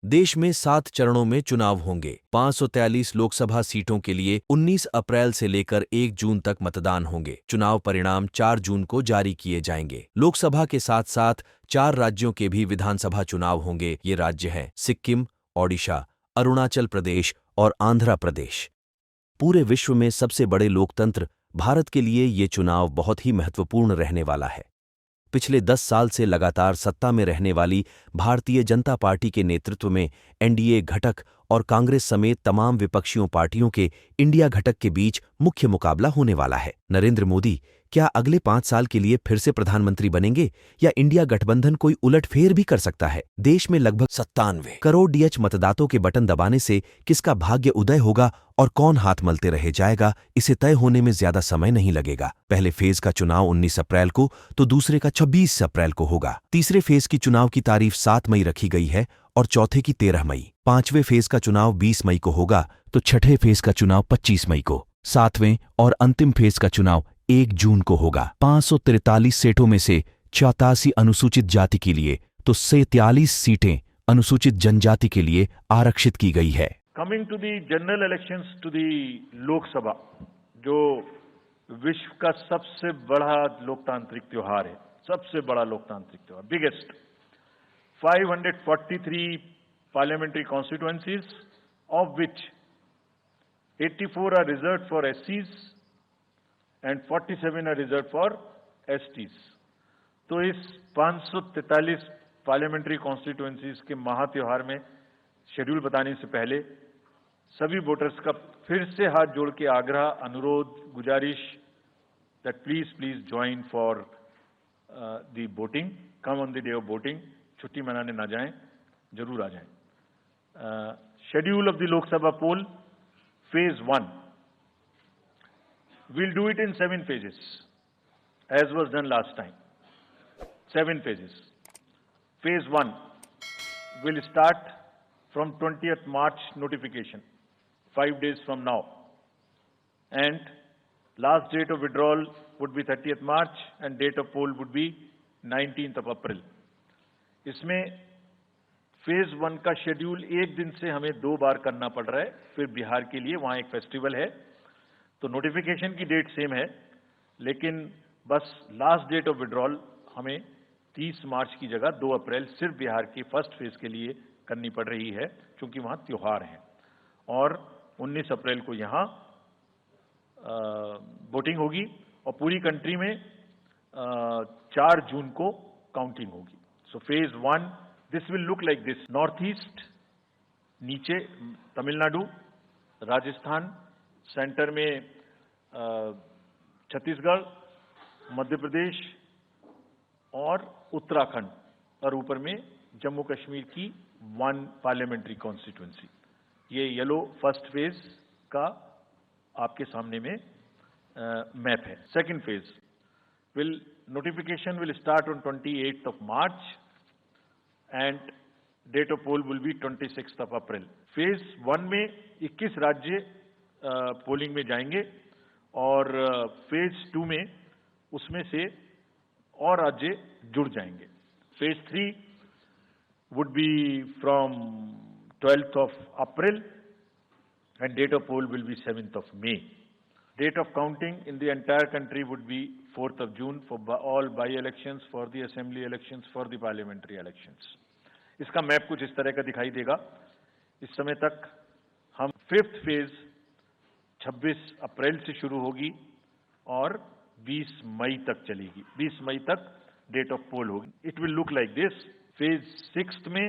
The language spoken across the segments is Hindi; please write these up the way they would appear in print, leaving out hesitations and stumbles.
देश में 7 चरणों में चुनाव होंगे। 543 लोकसभा सीटों के लिए 19 अप्रैल से लेकर 1 जून तक मतदान होंगे। चुनाव परिणाम 4 जून को जारी किए जाएंगे। लोकसभा के साथ साथ 4 राज्यों के भी विधानसभा चुनाव होंगे। ये राज्य हैं सिक्किम, ओडिशा, अरुणाचल प्रदेश और आंध्र प्रदेश। पूरे विश्व में सबसे बड़े लोकतंत्र भारत के लिए ये चुनाव बहुत ही महत्वपूर्ण रहने वाला है। पिछले 10 साल से लगातार सत्ता में रहने वाली भारतीय जनता पार्टी के नेतृत्व में एनडीए घटक और कांग्रेस समेत तमाम विपक्षियों पार्टियों के इंडिया घटक के बीच मुख्य मुकाबला होने वाला है। नरेंद्र मोदी क्या अगले 5 साल के लिए फिर से प्रधानमंत्री बनेंगे या इंडिया गठबंधन कोई उलटफेर भी कर सकता है? देश में लगभग 97 करोड़ डीएच मतदाताओं के बटन दबाने से किसका भाग्य उदय होगा और कौन हाथ मलते रह जाएगा, इसे तय होने में ज्यादा समय नहीं लगेगा। पहले फेज का चुनाव 19 अप्रैल को तो दूसरे का 26 अप्रैल को होगा। तीसरे फेज की चुनाव की तारीख 7 मई रखी गई है और चौथे की 13 मई। पांचवें फेज का चुनाव 20 मई को होगा तो छठे फेज का चुनाव 25 मई को। सातवें और अंतिम फेज का चुनाव 1 जून को होगा। 543 सीटों में से 84 अनुसूचित जाति के लिए तो 43 सीटें अनुसूचित जनजाति के लिए आरक्षित की गई है। Coming to the general elections to the Lok Sabha, जो विश्व का सबसे बड़ा लोकतांत्रिक त्योहार है, सबसे बड़ा लोकतांत्रिक त्योहार, biggest. 543 parliamentary constituencies, of which 84 are reserved for एससीज and 47 are reserved for STs. तो इस 543 पार्लियामेंट्री कॉन्स्टिट्यूएंसीज के महात्योहार में शेड्यूल बताने से पहले सभी वोटर्स का फिर से हाथ जोड़ के आग्रह, अनुरोध, गुजारिश that please join for the voting, come on the day of voting. छुट्टी मनाने ना जाएं, जरूर आ जाएं। Schedule of the Lok Sabha poll, phase 1, we'll do it in 7 phases as was done last time. 7 phases. Phase 1 will start from 20th March notification, 5 days from now, and last date of withdrawal would be 30th March and date of poll would be 19th of April. इसमें फेज 1 का शेड्यूल एक दिन से हमें 2 बार करना पड़ रहा है। फिर बिहार के लिए वहां एक फेस्टिवल है, तो नोटिफिकेशन की डेट सेम है, लेकिन बस लास्ट डेट ऑफ विड्रॉल हमें 30 मार्च की जगह 2 अप्रैल सिर्फ बिहार की फर्स्ट फेज के लिए करनी पड़ रही है, क्योंकि वहां त्योहार है। और 19 अप्रैल को यहां वोटिंग होगी और पूरी कंट्री में 4 जून को काउंटिंग होगी। So phase 1 this will look like this. North east, नीचे तमिलनाडु, राजस्थान, सेंटर में छत्तीसगढ़, मध्य प्रदेश और उत्तराखंड, और ऊपर में जम्मू कश्मीर की 1 पार्लियामेंट्री कॉन्स्टिट्यूएंसी। ये येलो फर्स्ट फेज का आपके सामने में मैप है। Second phase notification will start on 28th of March and date of poll will be 26th of April. Phase 1 में 21 राज्य पोलिंग में जाएंगे और फेज 2 में उसमें से और राज्य जुड़ जाएंगे। Phase 3 would be from 12th of April and date of poll will be 7th of May. Date of counting in the entire country would be 4th of June for all by-elections, for the assembly elections, for the parliamentary elections. इसका मैप कुछ इस तरह का दिखाई देगा। इस समय तक हम 5th फेज 26 अप्रैल से शुरू होगी और 20 मई तक चलेगी। 20 मई तक डेट ऑफ पोल होगी। It will look like this. Phase 6 में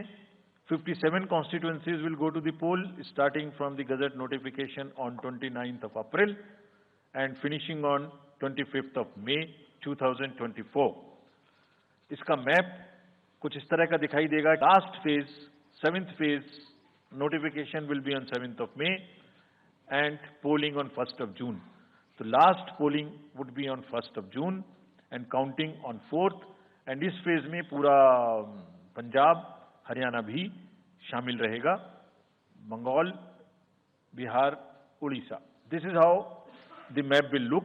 57 constituencies will go to the poll, starting from the Gazette notification on 29th of April and finishing on 25th of May 2024. इसका मैप कुछ इस तरह का दिखाई देगा। Last phase, 7th phase, notification will be on 7th of May and polling on 1st of June. So last polling would be on 1st of June and counting on 4th. And इस फेज में पूरा पंजाब, हरियाणा भी शामिल रहेगा, Bengal, Bihar, Orissa. This is how the map will look.